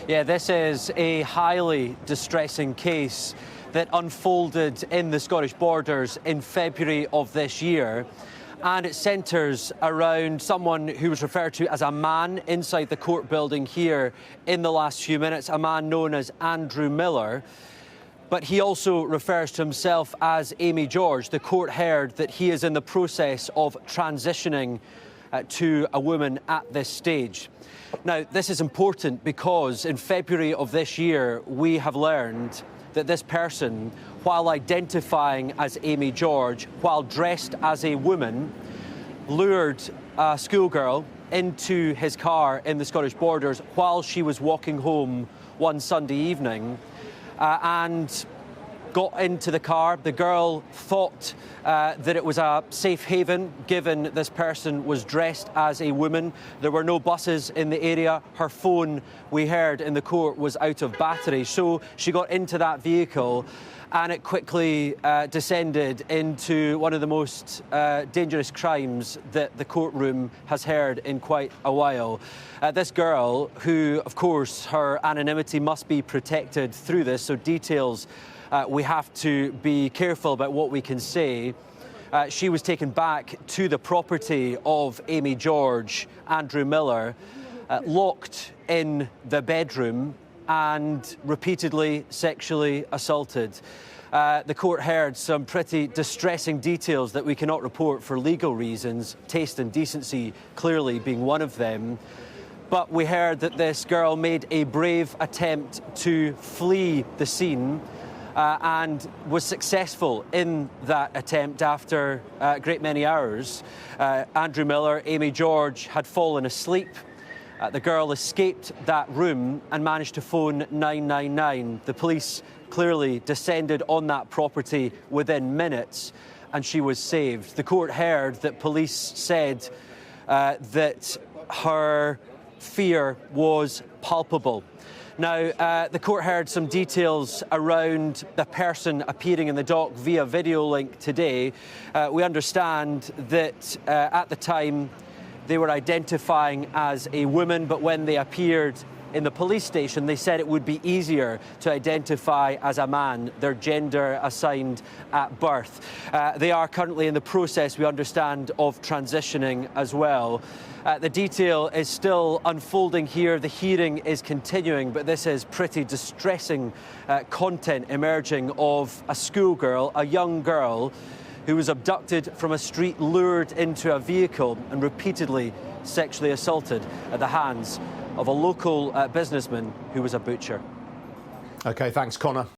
Yeah, this is a highly distressing case that unfolded in the Scottish Borders in February of this year. And it centres around someone who was referred to as a man inside the court building here in the last few minutes, a man known as Andrew Miller. But he also refers to himself as Amy George. The court heard that he is in the process of transitioning to a woman at this stage. Now, this is important because in February of this year, we have learned that this person, while identifying as Amy George, while dressed as a woman, lured a schoolgirl into his car in the Scottish Borders while she was walking home one Sunday evening and got into the car. The girl thought that it was a safe haven, given this person was dressed as a woman. There were no buses in the area. Her phone, we heard in the court, was out of battery. So she got into that vehicle and it quickly descended into one of the most dangerous crimes that the courtroom has heard in quite a while. This girl, who, of course, her anonymity must be protected through this, so details we have to be careful about what we can say. She was taken back to the property of Amy George, Andrew Miller, locked in the bedroom and repeatedly sexually assaulted. The court heard some pretty distressing details that we cannot report for legal reasons, taste and decency clearly being one of them. But we heard that this girl made a brave attempt to flee the scene and was successful in that attempt after a great many hours. Andrew Miller, Amy George, had fallen asleep. The girl escaped that room and managed to phone 999. The police clearly descended on that property within minutes and she was saved. The court heard that police said that her fear was palpable. Now, the court heard some details around the person appearing in the dock via video link today. We understand that at the time they were identifying as a woman, but when they appeared in the police station, they said it would be easier to identify as a man, their gender assigned at birth. They are currently in the process, we understand, of transitioning as well. The detail is still unfolding here. The hearing is continuing, but this is pretty distressing content emerging of a schoolgirl, a young girl, who was abducted from a street, lured into a vehicle and repeatedly sexually assaulted at the hands of a local businessman who was a butcher. OK, thanks, Connor.